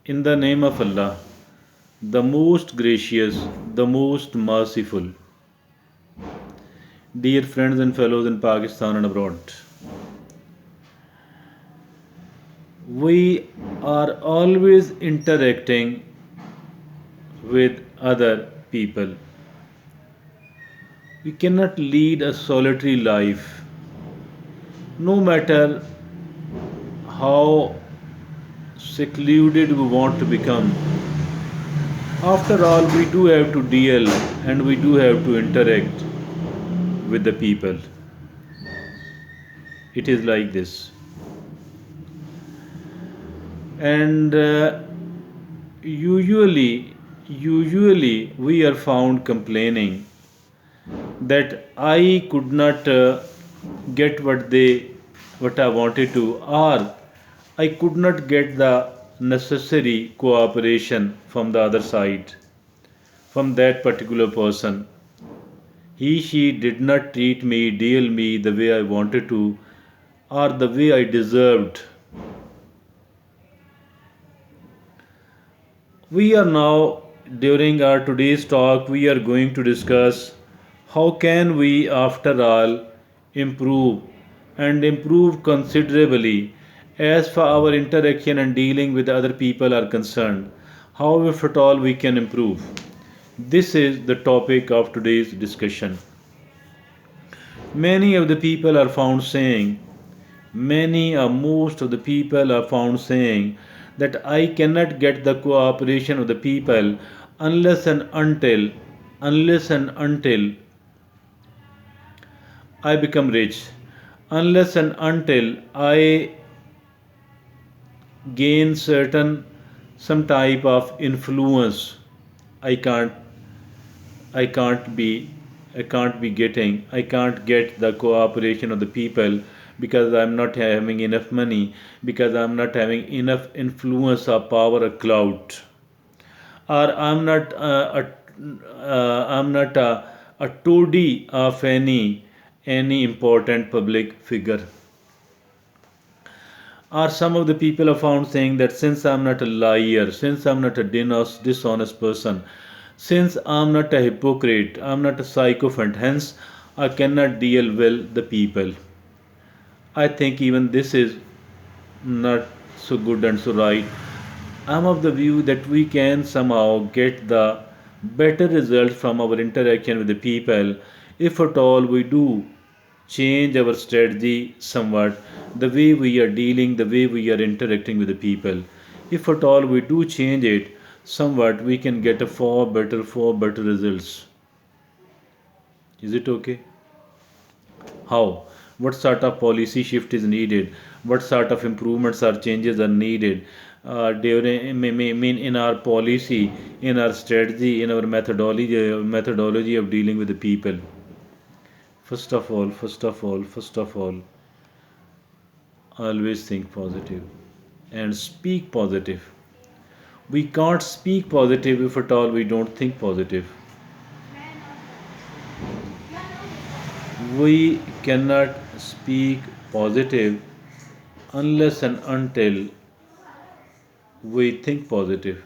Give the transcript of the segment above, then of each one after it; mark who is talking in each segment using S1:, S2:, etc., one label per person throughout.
S1: In the name of Allah, the most gracious, the most merciful. Dear friends and fellows in Pakistan and abroad, we are always interacting with other people. We cannot lead a solitary life, no matter how secluded we want to become. After all, we do have to deal and we do have to interact with the people. It is like this. And usually we are found complaining that I could not get what I wanted to, or I could not get the necessary cooperation from the other side, from that particular person. He, she did not treat me, deal me the way I wanted to, or the way I deserved. We are now, during our today's talk, we are going to discuss how can we, after all, improve and improve considerably as far our interaction and dealing with other people are concerned. How, if at all, we can improve. This is the topic of today's discussion. Many of the people are found saying, many or most of the people are found saying that I cannot get the cooperation of the people unless and until I become rich, unless and until I gain certain some type of influence. I can't I can't be I can't get the cooperation of the people because I'm not having enough money, because I'm not having enough influence or power or clout, or I'm not a toady of any important public figure. Or some of the people are found saying that since I'm not a liar, since I'm not a dishonest person, since I'm not a hypocrite, I'm not a sycophant, hence I cannot deal well the people. I think even this is not so good and so right. I'm of the view that we can somehow get the better results from our interaction with the people if at all we do change our strategy somewhat, the way we are dealing, the way we are interacting with the people. If at all we do change it somewhat, we can get a far better results. Is it okay? How? What sort of policy shift is needed? What sort of improvements or changes are needed mean in our policy, in our strategy, in our methodology of dealing with the people? First of all, always think positive and speak positive. We can't speak positive if at all we don't think positive. We cannot speak positive unless and until we think positive.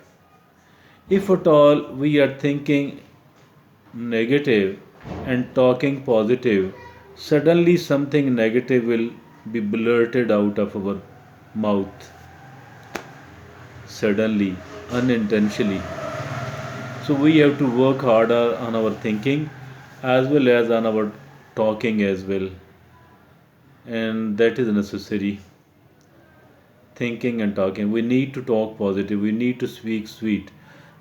S1: If at all we are thinking negative and talking positive, suddenly something negative will be blurted out of our mouth, suddenly, unintentionally. So we have to work harder on our thinking as well as on our talking as well, and that is necessary. Thinking and talking. We need to talk positive, we need to speak sweet,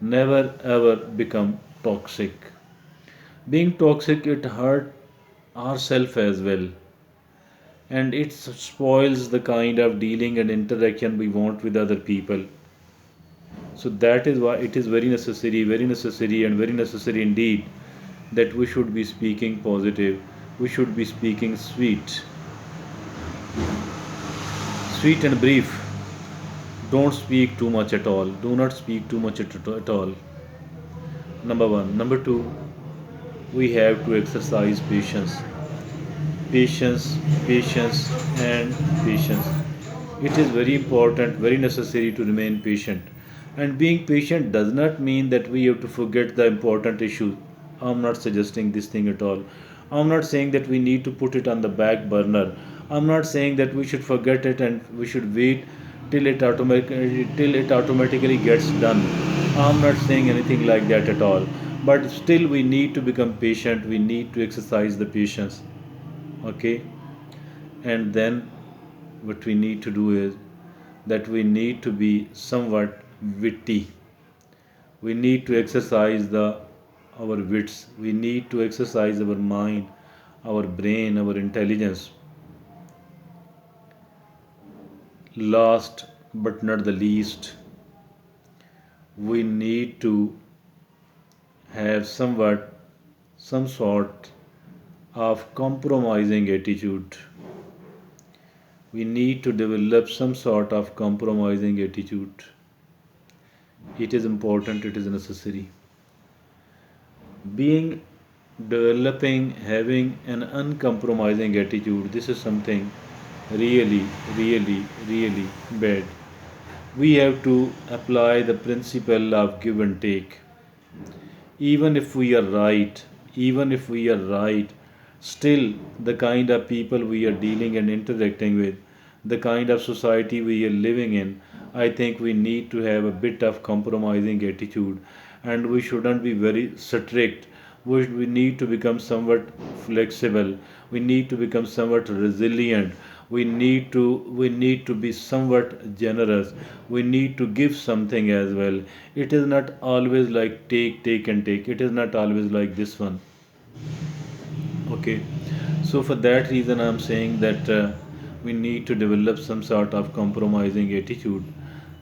S1: never ever become toxic. Being toxic, it hurt ourselves as well, and it spoils the kind of dealing and interaction we want with other people. So that is why it is very necessary indeed that we should be speaking positive, we should be speaking sweet and brief. Don't speak too much at all. Do not speak too much at all. Number one. Number two, we have to exercise patience. Patience, patience, and patience. It is very important, very necessary to remain patient. And being patient does not mean that we have to forget the important issue. I'm not suggesting this thing at all. I'm not saying that we need to put it on the back burner. I'm not saying that we should forget it and we should wait till it automatically gets done. I'm not saying anything like that at all. But still we need to become patient. We need to exercise the patience. Okay? And then what we need to do is that we need to be somewhat witty. We need to exercise the our wits. We need to exercise our mind, our brain, our intelligence. Last but not the least, we need to have some sort of compromising attitude. We need to develop some sort of compromising attitude. It is important, it is necessary. Being developing, having an uncompromising attitude, this is something really, really bad. We have to apply the principle of give and take. Even if we are right, even if we are right, still the kind of people we are dealing and interacting with, the kind of society we are living in, I think we need to have a bit of compromising attitude and we shouldn't be very strict. We need to become somewhat flexible. We need to become somewhat resilient. We need to be somewhat generous. We need to give something as well. It is not always like take and take. It is not always like this one. Okay, so for that reason I'm saying that we need to develop some sort of compromising attitude,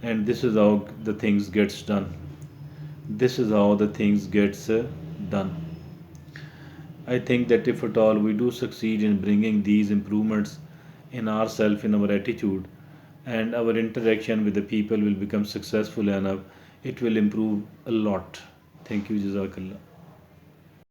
S1: and this is how the things gets done. This is how the things gets done. I think that if at all we do succeed in bringing these improvements in ourselves, in our attitude, and our interaction with the people will become successful enough, it will improve a lot. Thank you, Jazakallah.